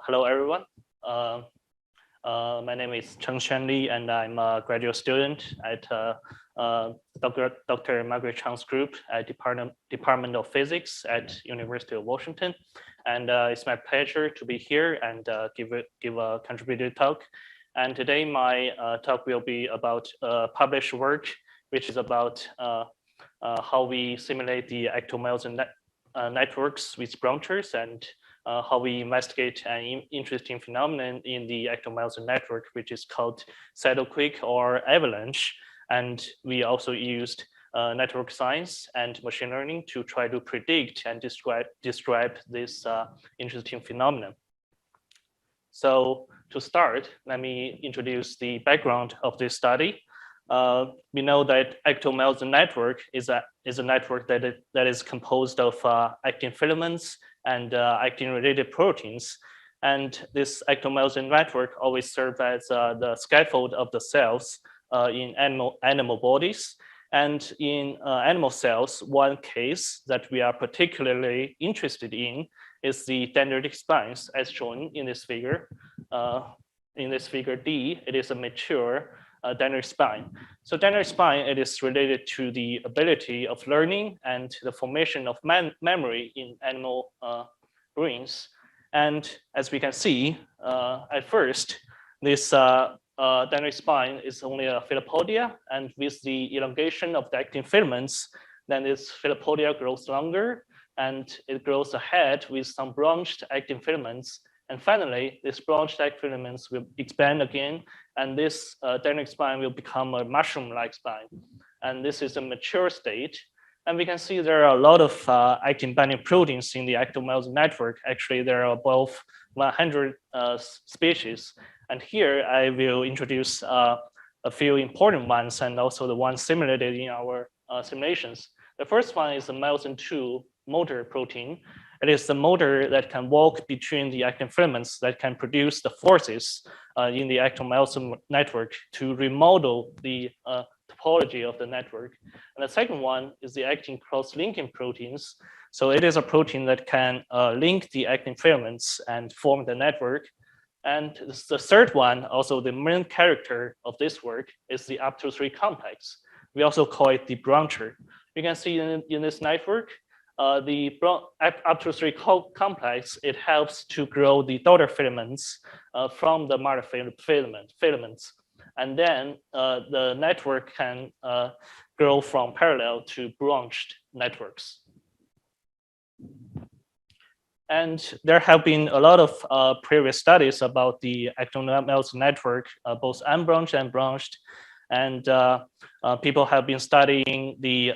Hello, everyone. My name is Chengxuan Li, and I'm a graduate student at Dr. Margaret Chang's group at Department of Physics at University of Washington. And it's my pleasure to be here and give a contributed talk. And today my talk will be about published work, which is about how we simulate the Actomyosin networks with branchers and how we investigate an interesting phenomenon in the Actomyosin network, which is called cytoquake or avalanche. And we also used network science and machine learning to try to predict and describe this interesting phenomenon. So to start, let me introduce the background of this study. We know that Actomyosin network is a network that is composed of actin filaments and actin-related proteins. And this Actomyosin network always serves as the scaffold of the cells in animal bodies. And in animal cells, one case that we are particularly interested in is the dendritic spines, as shown in this figure. In this figure D, it is a mature dendritic spine. So dendritic spine, it is related to the ability of learning and the formation of memory in animal brains. And as we can see, at first, this dendritic spine is only a filopodia, and with the elongation of the actin filaments, then this filopodia grows longer, and it grows ahead with some branched actin filaments. And finally, these branched actin filaments will expand again, and this dendritic spine will become a mushroom-like spine. And this is a mature state. And we can see there are a lot of actin-binding proteins in the Actomyosin network. Actually, there are above 100 species. And here I will introduce a few important ones and also the ones simulated in our simulations. The first one is the myosin 2 motor protein. It is the motor that can walk between the actin filaments that can produce the forces in the Actomyosin network to remodel the topology of the network. And the second one is the actin cross-linking proteins. So it is a protein that can link the actin filaments and form the network. And the third one, also the main character of this work, is the Apto3 complex. We also call it the brancher. You can see in this network, the Apto3 complex, it helps to grow the daughter filaments from the mother filaments. And then the network can grow from parallel to branched networks. And there have been a lot of previous studies about the Actomyosin network, both unbranched and branched. And people have been studying the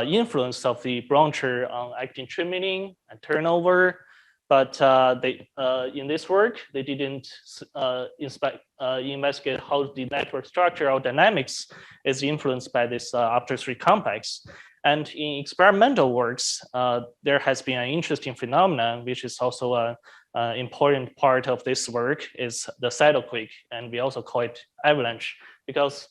influence of the brancher on actin transmitting and turnover. But in this work, they didn't investigate how the network structure or dynamics is influenced by this Apto3 complex. And in experimental works, there has been an interesting phenomenon, which is also an important part of this work, is the cytoquake, and we also call it avalanche, because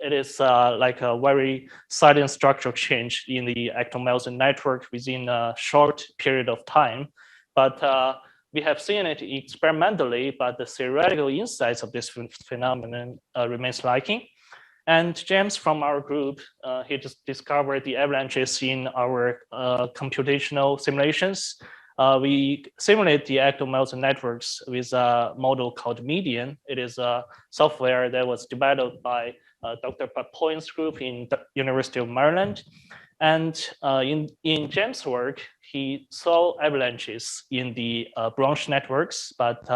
it is like a very sudden structural change in the Actomyosin network within a short period of time. But we have seen it experimentally, but the theoretical insights of this phenomenon remains lacking. And James from our group, he just discovered the avalanches in our computational simulations. We simulate the Actomyosin networks with a model called Median. It is a software that was developed by Dr. Papoyan's group in the University of Maryland. And in James' work, he saw avalanches in the branch networks, but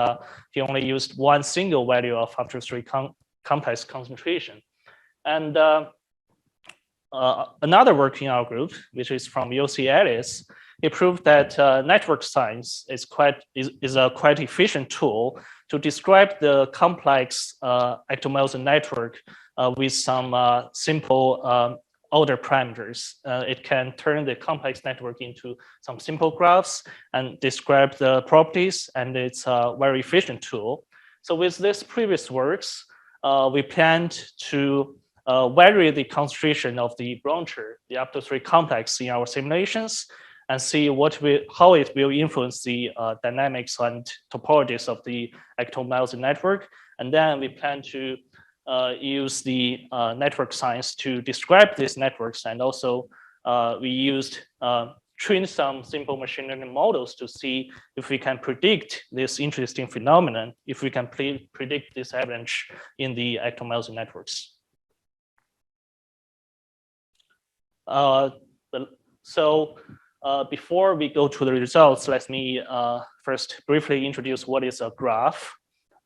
he only used one single value of Apto3 complex concentration. And another work in our group, which is from UC Alice, it proved that network science is a quite efficient tool to describe the complex Actomyosin network with some simple order parameters. It can turn the complex network into some simple graphs and describe the properties, and it's a very efficient tool. So with this previous works, we planned to vary the concentration of the brancher, the Apto3 complex in our simulations. and see how it will influence the dynamics and topologies of the Actomyosin network. And then we plan to use the network science to describe these networks. And also we used trained some simple machine learning models to see if we can predict this interesting phenomenon, if we can predict this avalanche in the Actomyosin networks. Before we go to the results, let me first briefly introduce what is a graph.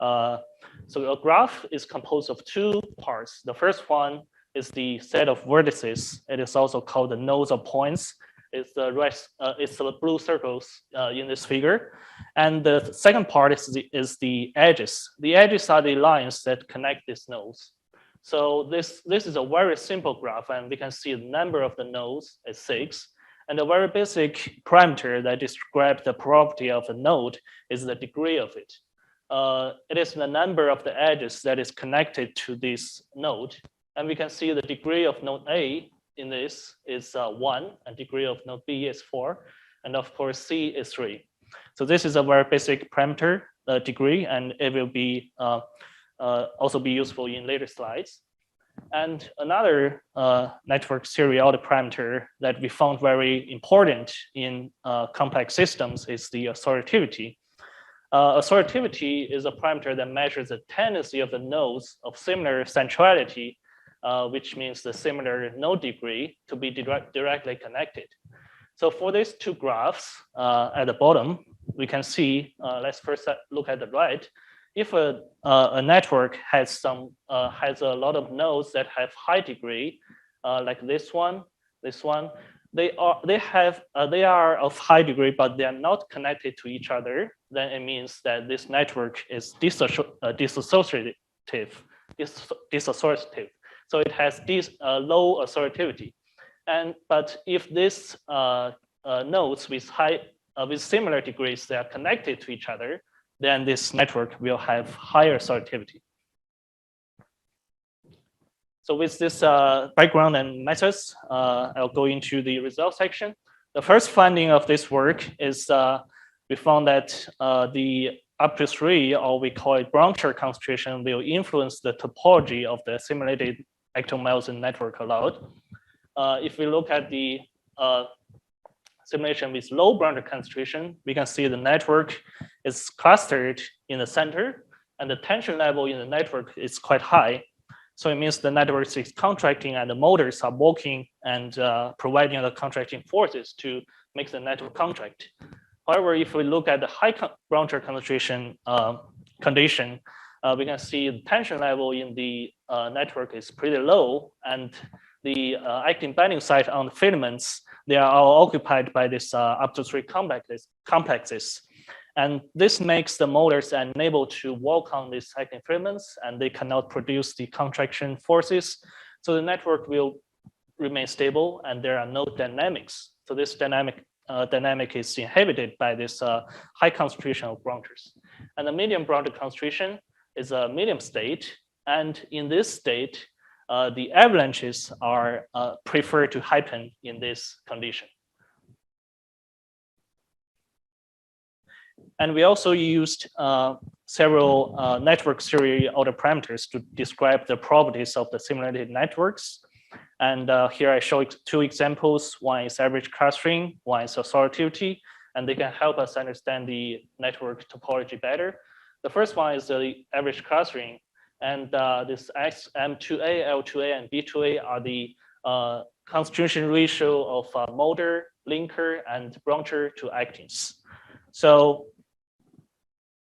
So a graph is composed of two parts. The first one is the set of vertices. It is also called the nodes or points. It's the blue circles in this figure. And the second part is the edges. The edges are the lines that connect these nodes. So this is a very simple graph, and we can see the number of the nodes is 6. And a very basic parameter that describes the property of a node is the degree of it. It is the number of the edges that is connected to this node. And we can see the degree of node A in this is 1, and degree of node B is 4, and of course C is 3. So this is a very basic parameter, degree, and it will be also be useful in later slides. And another network serial parameter that we found very important in complex systems is the authoritativity. Authoritativity is a parameter that measures the tendency of the nodes of similar centrality, which means the similar node degree, to be directly connected. So for these two graphs at the bottom, we can see, let's first look at the right. If a network has a lot of nodes that have high degree, like this one, they are of high degree, but they are not connected to each other, then it means that this network is disassociative. So it has this low authoritativity. But if these nodes with similar degrees, they are connected to each other, then this network will have higher authoritativity. So with this background and methods, I'll go into the results section. The first finding of this work is we found that the up to 3, or we call it brancher concentration, will influence the topology of the simulated Actomyosin network a lot. If we look at the simulation with low brancher concentration, we can see the network is clustered in the center, and the tension level in the network is quite high. So it means the network is contracting, and the motors are working and providing the contracting forces to make the network contract. However, if we look at the high brancher concentration condition, we can see the tension level in the network is pretty low, and the actin binding site on the filaments, they are all occupied by this up to 3 complexes. And this makes the motors unable to work on these actin filaments, and they cannot produce the contraction forces. So the network will remain stable, and there are no dynamics. So this dynamic is inhibited by this high concentration of branchers. And the medium brancher concentration is a medium state. And in this state, the avalanches are preferred to happen in this condition. And we also used several network theory autoparameters to describe the properties of the simulated networks. And here I show 2 examples. One is average clustering, one is authoritativity, and they can help us understand the network topology better. The first one is the average clustering. And this M2A, L2A, and B2A are the concentration ratio of motor, linker, and brancher to actins. So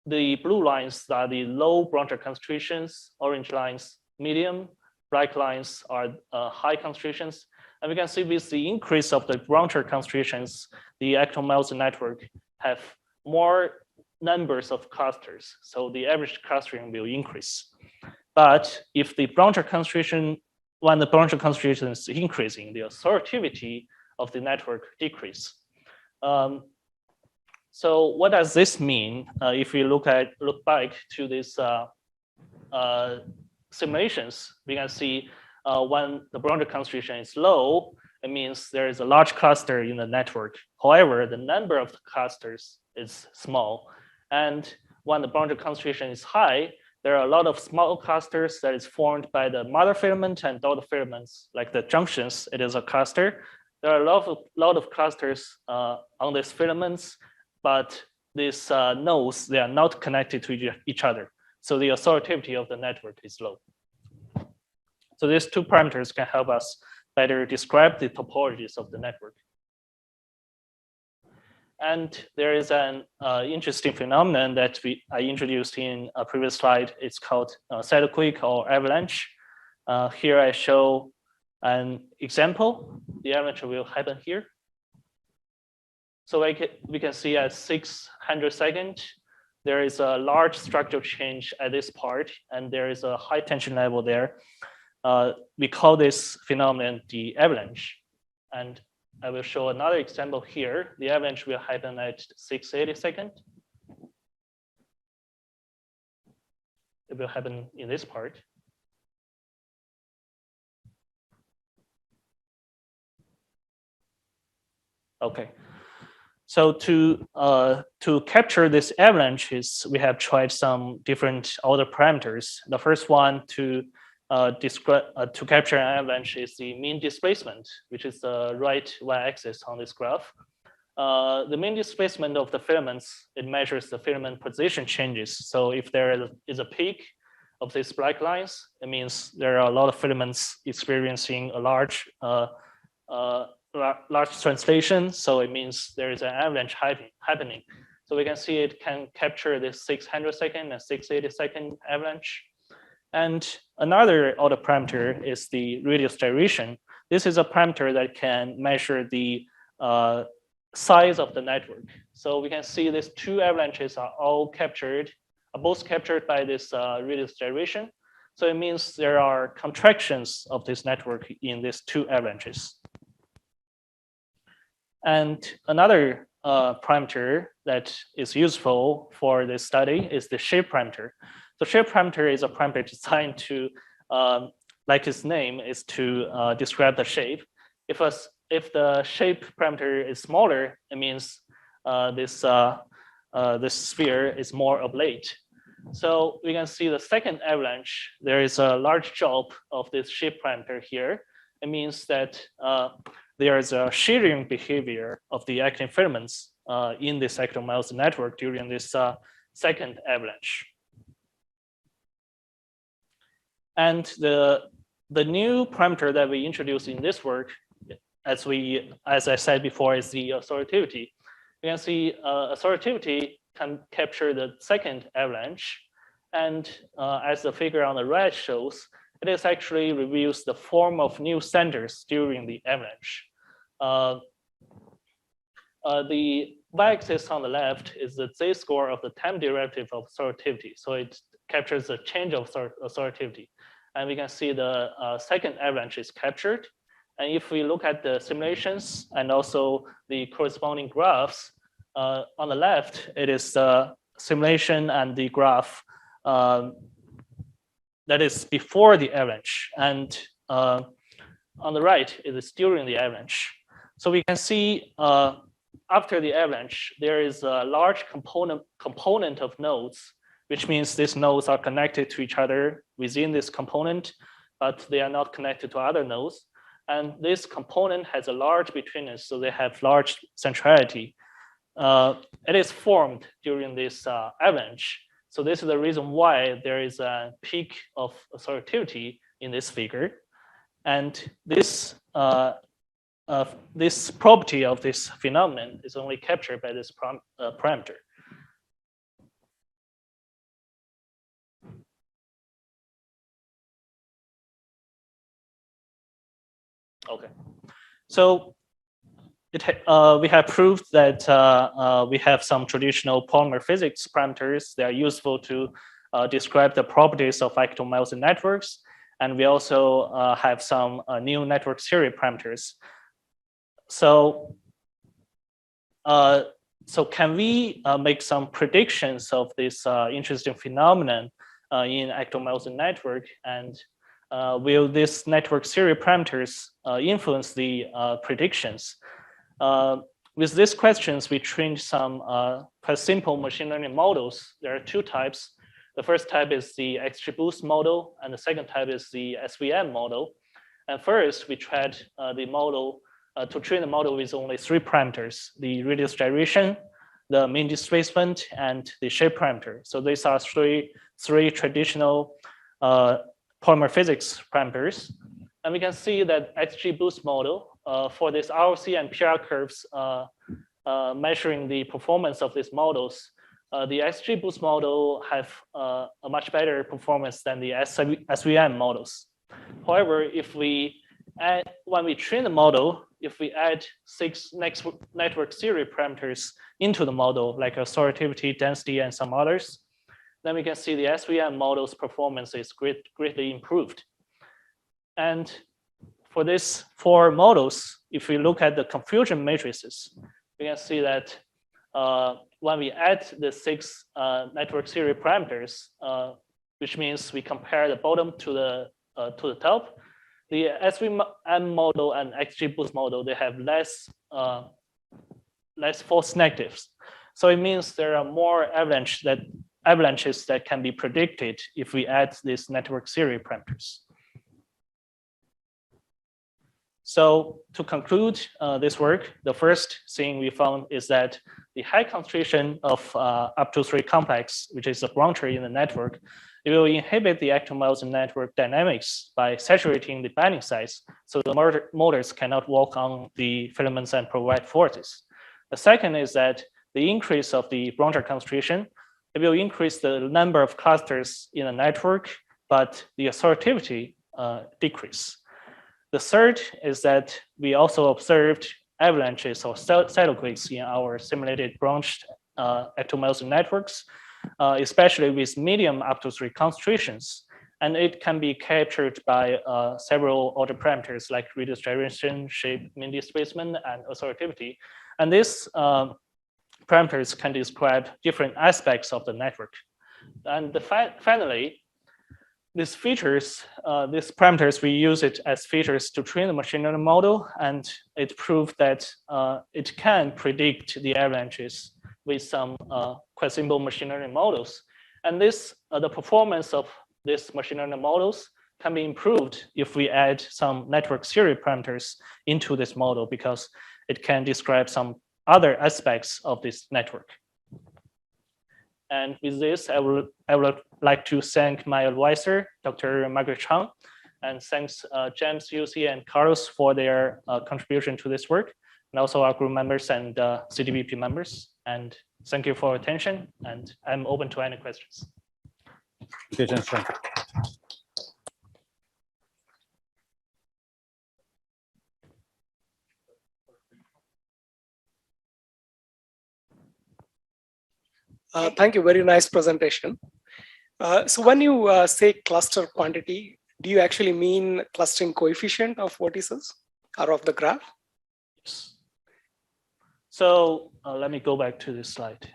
the blue lines are the low brancher concentrations, orange lines medium, black lines are high concentrations. And we can see with the increase of the brancher concentrations, the Actomyosin network have more numbers of clusters. So the average clustering will increase. But if the brancher concentration, when the brancher concentration is increasing, the authoritativity of the network decrease. So what does this mean? If we look back to these simulations, we can see when the brancher concentration is low, it means there is a large cluster in the network. However, the number of the clusters is small. And when the boundary concentration is high, there are a lot of small clusters that is formed by the mother filament and daughter filaments, like the junctions. It is a cluster. There are a lot of clusters on these filaments, but these nodes, they are not connected to each other. So the authoritativity of the network is low. So these two parameters can help us better describe the topologies of the network. And there is an interesting phenomenon that I introduced in a previous slide. It's called cytoquake or avalanche. Here I show an example. The avalanche will happen here. So we can see at 600 seconds, there is a large structural change at this part, and there is a high tension level there. We call this phenomenon the avalanche. And I will show another example here. The avalanche will happen at 680 seconds. It will happen in this part. Okay. So to capture this avalanches, we have tried some different order parameters. The first one to capture an avalanche is the mean displacement, which is the right y-axis on this graph. The mean displacement of the filaments, it measures the filament position changes. So if there is a peak of these black lines, it means there are a lot of filaments experiencing a large translation. So it means there is an avalanche happening. So we can see it can capture this 600 second and 680 second avalanche. And another order parameter is the radius gyration. This is a parameter that can measure the size of the network. So we can see these two avalanches are both captured by this radius gyration. So it means there are contractions of this network in these two avalanches. And another parameter that is useful for this study is the shape parameter. The shape parameter is a parameter designed to, like its name, is to describe the shape. If the shape parameter is smaller, it means this sphere is more oblate. So we can see the second avalanche, there is a large drop of this shape parameter here. It means that there is a shearing behavior of the actin filaments in this actomyosin network during this second avalanche. And the new parameter that we introduced in this work, as I said before, is the authoritativity. You can see authoritativity can capture the second avalanche. And as the figure on the right shows, it is actually reveals the form of new centers during the avalanche. The y-axis on the left is the z-score of the time derivative of authoritativity. So it captures the change of authoritativity. And we can see the second avalanche is captured. And if we look at the simulations and also the corresponding graphs, on the left, it is the simulation and the graph that is before the avalanche. And on the right, it is during the avalanche. So we can see after the avalanche, there is a large component of nodes, which means these nodes are connected to each other within this component, but they are not connected to other nodes. And this component has a large betweenness, so they have large centrality. It is formed during this avalanche. So this is the reason why there is a peak of authoritativity in this figure. And this property of this phenomenon is only captured by this parameter. Okay, so we have proved that we have some traditional polymer physics parameters that are useful to describe the properties of actomyosin networks. And we also have some new network theory parameters. So can we make some predictions of this interesting phenomenon in actomyosin network? And will this network series parameters influence the predictions? With these questions, we trained some quite simple machine learning models. There are two types. The first type is the XGBoost model, and the second type is the SVM model. And first, we tried the model to train the model with only three parameters: the radius gyration, the mean displacement, and the shape parameter. So these are three traditional polymer physics parameters. And we can see that XGBoost model for this ROC and PR curves measuring the performance of these models, the XGBoost model have a much better performance than the SVM models. However, when we train the model, if we add 6 network series parameters into the model, like authoritivity, density, and some others, then we can see the SVM model's performance is greatly improved. And for these 4 models, if we look at the confusion matrices, we can see that when we add the 6 network series parameters, which means we compare the bottom to the top, the SVM model and XGBoost model, they have less false negatives. So it means there are more avalanches that can be predicted if we add these network series parameters. So to conclude this work, the first thing we found is that the high concentration of up to 3 complex, which is a brancher in the network, it will inhibit the Actomyosin network dynamics by saturating the binding sites, so the motors cannot walk on the filaments and provide forces. The second is that the increase of the brancher concentration, it will increase the number of clusters in the network, but the authoritivity decrease. The third is that we also observed avalanches or cycloquakes in our simulated branched Actomyosin networks, especially with medium up to 3 concentrations. And it can be captured by several other parameters like radius gyration, shape, mean displacement, and authoritivity. And these parameters can describe different aspects of the network. And finally, these features, these parameters, we use it as features to train the machine learning model, and it proved that it can predict the avalanches with some quite simple machine learning models. And the performance of these machine learning models can be improved if we add some network series parameters into this model, because it can describe some other aspects of this network. And with this, I would like to thank my advisor, Dr. Margaret Chang, and thanks James, Yusi, and Carlos for their contribution to this work, and also our group members and CDBP members. And thank you for your attention, and I'm open to any questions. Thank you, very nice presentation. So when you say cluster quantity, do you actually mean clustering coefficient of vertices or of the graph? Yes. So let me go back to this slide.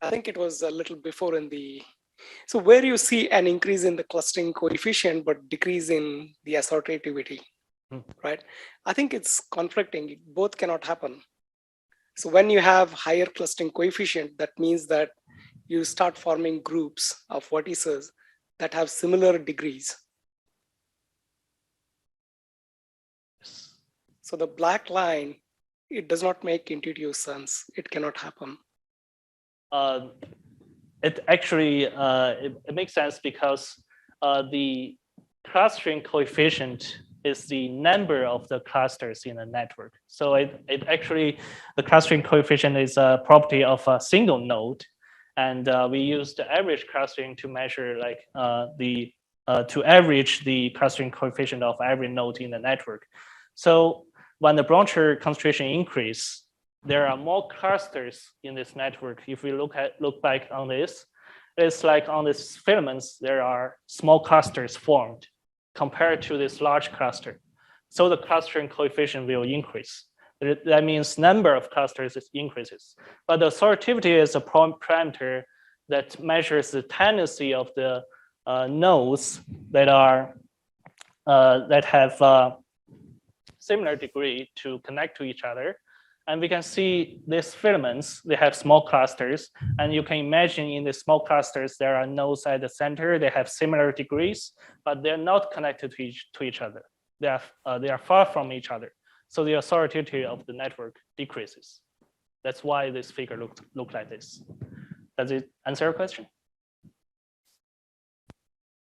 I think it was a little before in the, so where you see an increase in the clustering coefficient, but decrease in the assortativity, right? I think it's conflicting, both cannot happen. So when you have higher clustering coefficient, that means that you start forming groups of vertices that have similar degrees. So the black line, it does not make intuitive sense. It cannot happen. It actually, it makes sense because the clustering coefficient is the number of the clusters in a network. So it actually, the clustering coefficient is a property of a single node. And we use the average clustering to measure like to average the clustering coefficient of every node in the network. So when the brancher concentration increase, there are more clusters in this network. If we look back on this, it's like on these filaments, there are small clusters formed compared to this large cluster. So the clustering coefficient will increase. That means number of clusters increases. But the authoritivity is a parameter that measures the tendency of the nodes that are that have similar degree to connect to each other. And we can see these filaments, they have small clusters. And you can imagine in the small clusters, there are nodes at the center, they have similar degrees, but they're not connected to each other. They are far from each other. So the authoritativity of the network decreases. That's why this figure look like this. Does it answer your question?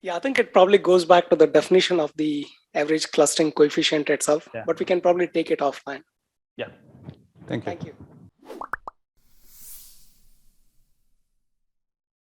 Yeah, I think it probably goes back to the definition of the average clustering coefficient itself, Yeah. but we can probably take it offline. Yeah. Thank you. Thank you.